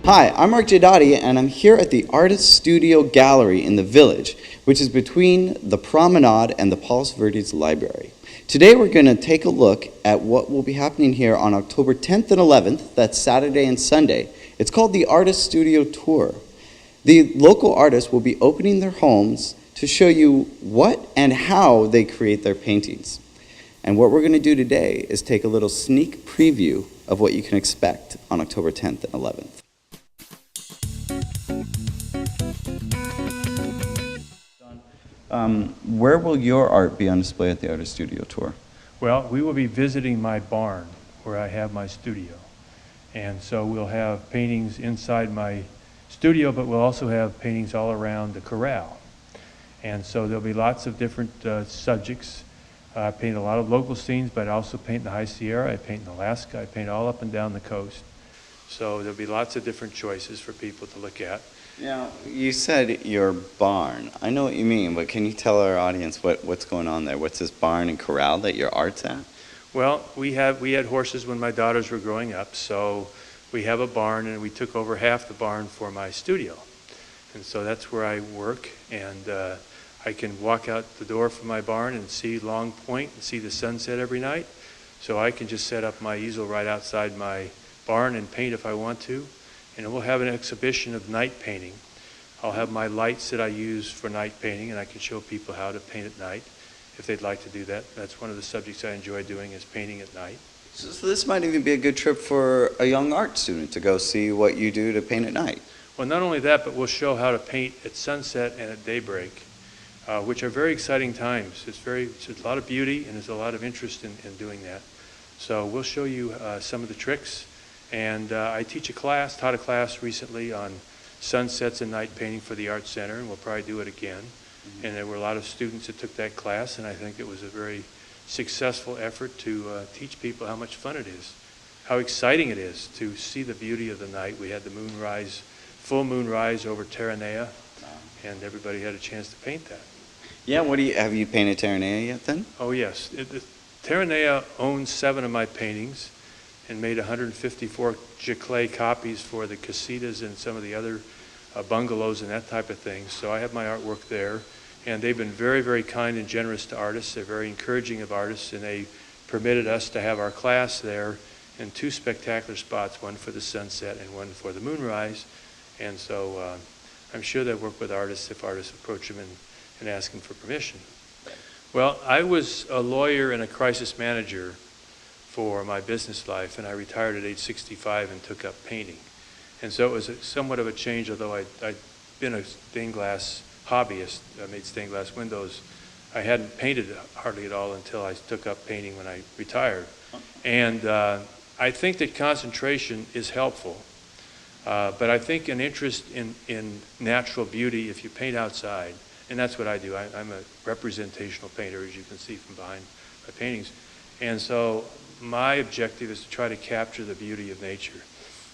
Hi, I'm Mark Giadotti, and I'm here at the Artist Studio Gallery in the Village, which is between the Promenade and the Palos Verdes Library. Today we're going to take a look at what will be happening here on October 10th and 11th, that's Saturday and Sunday. It's called the Artist Studio Tour. The local artists will be opening their homes to show you what and how they create their paintings. And what we're going to do today is take a little sneak preview of what you can expect on October 10th and 11th. Where will your art be on display at the Artist Studio Tour? Well, we will be visiting my barn where I have my studio. And so we'll have paintings inside my studio, but we'll also have paintings all around the corral. And so there'll be lots of different subjects. I paint a lot of local scenes, but I also paint in the High Sierra, I paint in Alaska, I paint all up and down the coast. So there'll be lots of different choices for people to look at. Now, you said your barn. I know what you mean, but can you tell our audience what's going on there? What's this barn and corral that your art's at? Well, we had horses when my daughters were growing up, so we have a barn, and we took over half the barn for my studio. And so that's where I work, and I can walk out the door from my barn and see Long Point and see the sunset every night. So I can just set up my easel right outside my barn and paint if I want to. And we'll have an exhibition of night painting. I'll have my lights that I use for night painting, and I can show people how to paint at night if they'd like to do that. That's one of the subjects I enjoy doing, is painting at night. So this might even be a good trip for a young art student to go see what you do to paint at night. Well, not only that, but we'll show how to paint at sunset and at daybreak, which are very exciting times. It's a lot of beauty, and there's a lot of interest in doing that. So we'll show you some of the tricks. And I taught a class recently on sunsets and night painting for the Art Center, and we'll probably do it again. Mm-hmm. And there were a lot of students that took that class, and I think it was a very successful effort to teach people how much fun it is, how exciting it is to see the beauty of the night. We had the moonrise, full moonrise over Terranea, and everybody had a chance to paint that. Yeah, have you painted Terranea yet then? Oh yes, Terranea owns 7 of my paintings, and made 154 giclée copies for the casitas and some of the other bungalows and that type of thing. So I have my artwork there, and they've been very, very kind and generous to artists. They're very encouraging of artists, and they permitted us to have our class there in 2 spectacular spots, one for the sunset and one for the moonrise. And so I'm sure they'll work with artists if artists approach them and ask them for permission. Well, I was a lawyer and a crisis manager for my business life, and I retired at age 65 and took up painting. And so it was somewhat of a change, although I'd been a stained glass hobbyist. I made stained glass windows. I hadn't painted hardly at all until I took up painting when I retired. And I think that concentration is helpful, but I think an interest in natural beauty, if you paint outside, and that's what I do. I'm a representational painter, as you can see from behind my paintings. And so my objective is to try to capture the beauty of nature,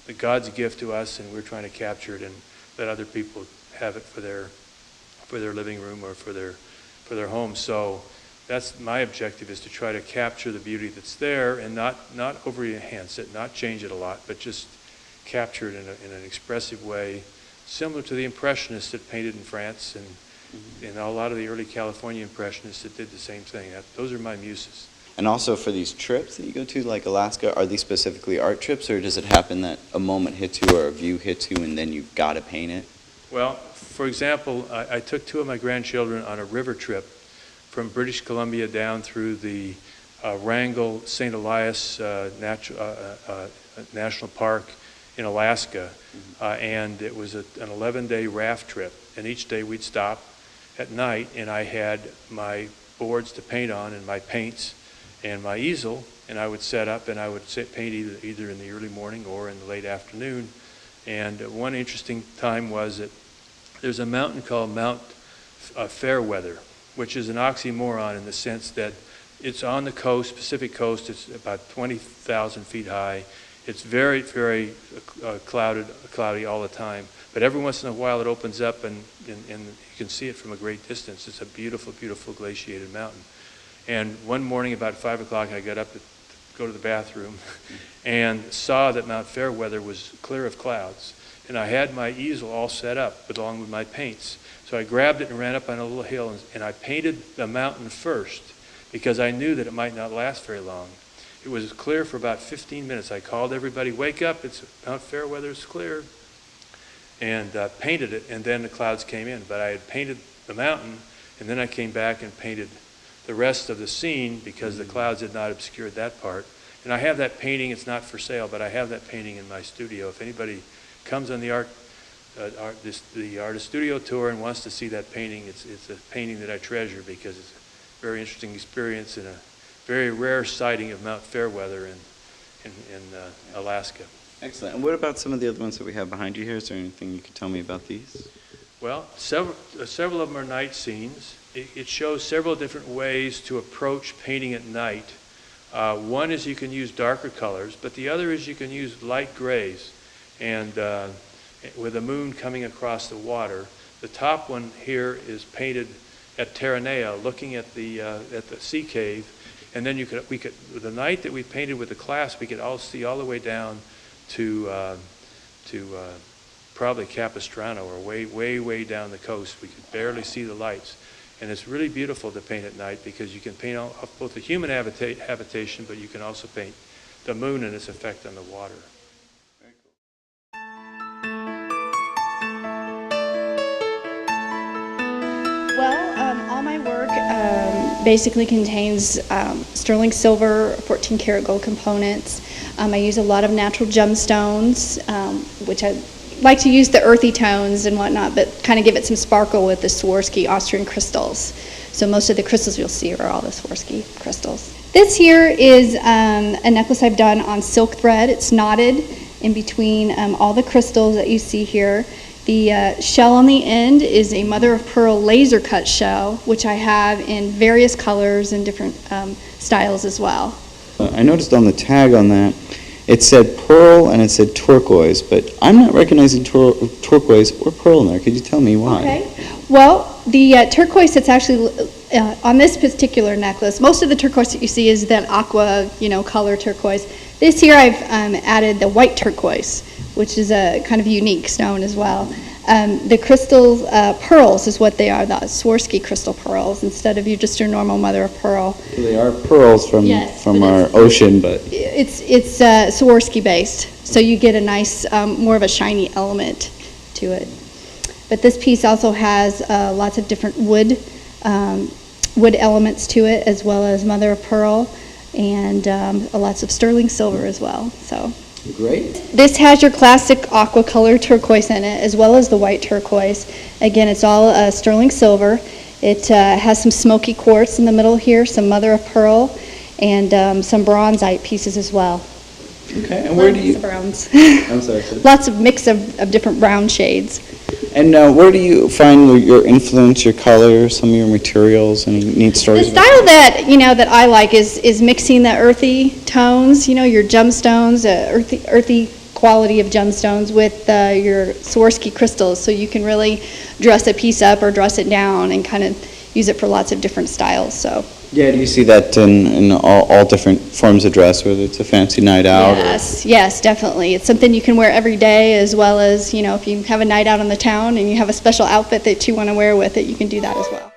the God's gift to us, and we're trying to capture it and let other people have it for their living room or for their home. So that's my objective, is to try to capture the beauty that's there and not overly enhance it, not change it a lot, but just capture it in an expressive way, similar to the Impressionists that painted in France and a lot of the early California Impressionists that did the same thing. Those are my muses. And also for these trips that you go to, like Alaska, are these specifically art trips, or does it happen that a moment hits you or a view hits you and then you've got to paint it? Well, for example, I took 2 of my grandchildren on a river trip from British Columbia down through the Wrangell St. Elias National Park in Alaska, and it was an 11-day raft trip, and each day we'd stop at night, and I had my boards to paint on and my paints and my easel, and I would set up and I would paint either in the early morning or in the late afternoon. And one interesting time was that there's a mountain called Mount Fairweather, which is an oxymoron in the sense that it's on the coast, Pacific coast. It's about 20,000 feet high. It's very, very cloudy all the time. But every once in a while it opens up and you can see it from a great distance. It's a beautiful, beautiful glaciated mountain. And one morning about 5 o'clock, I got up to go to the bathroom and saw that Mount Fairweather was clear of clouds. and I had my easel all set up along with my paints. So I grabbed it and ran up on a little hill, and I painted the mountain first because I knew that it might not last very long. It was clear for about 15 minutes. I called everybody, wake up, it's Mount Fairweather, it's clear, and painted it, and then the clouds came in. But I had painted the mountain, and then I came back and painted the rest of the scene because the clouds had not obscured that part. And I have that painting, it's not for sale, but I have that painting in my studio. If anybody comes on the artist studio tour and wants to see that painting, it's a painting that I treasure because it's a very interesting experience and a very rare sighting of Mount Fairweather in Alaska. Excellent. And what about some of the other ones that we have behind you here? Is there anything you could tell me about these? Well, several of them are night scenes. It shows several different ways to approach painting at night. One is you can use darker colors, but the other is you can use light grays, and with the moon coming across the water. The top one here is painted at Terranea, looking at the sea cave, and then we could the night that we painted with the class, we could all see all the way down to probably Capistrano, or way down the coast. We could barely see the lights. And it's really beautiful to paint at night because you can paint both the human habitation, but you can also paint the moon and its effect on the water. Very cool. Well, all my work basically contains sterling silver, 14 karat gold components. I use a lot of natural gemstones, which I like to use the earthy tones and whatnot, but kind of give it some sparkle with the Swarovski Austrian crystals. So most of the crystals you'll see are all the Swarovski crystals. This here is a necklace I've done on silk thread. It's knotted in between all the crystals that you see here. The shell on the end is a mother of pearl laser cut shell, which I have in various colors and different styles as well. I noticed on the tag on that, it said pearl and it said turquoise, but I'm not recognizing turquoise or pearl in there. Could you tell me why? Okay. Well, the turquoise that's actually on this particular necklace, most of the turquoise that you see is that aqua, color turquoise. This here I've added the white turquoise, which is a kind of unique stone as well. The crystal pearls is what they are, the Swarovski crystal pearls, instead of just your normal mother of pearl. They are pearls from our ocean, but it's Swarovski based, so you get a nice, more of a shiny element to it. But this piece also has lots of different wood elements to it, as well as mother of pearl, and lots of sterling silver as well. So. Great. This has your classic aqua color turquoise in it, as well as the white turquoise. Again, it's all sterling silver. It has some smoky quartz in the middle here, some mother of pearl, and some bronzite pieces as well. Okay, and where do you... Browns. I'm sorry. Lots of mix of different brown shades. And where do you find your influence, your colors, some of your materials, any neat stories? The style that that I like is mixing the earthy tones, your gemstones, earthy quality of gemstones with your Swarovski crystals, so you can really dress a piece up or dress it down and kind of use it for lots of different styles. So. Yeah, do you see that in all different forms of dress, whether it's a fancy night out? Yes, definitely. It's something you can wear every day, as well as, if you have a night out on the town and you have a special outfit that you want to wear with it, you can do that as well.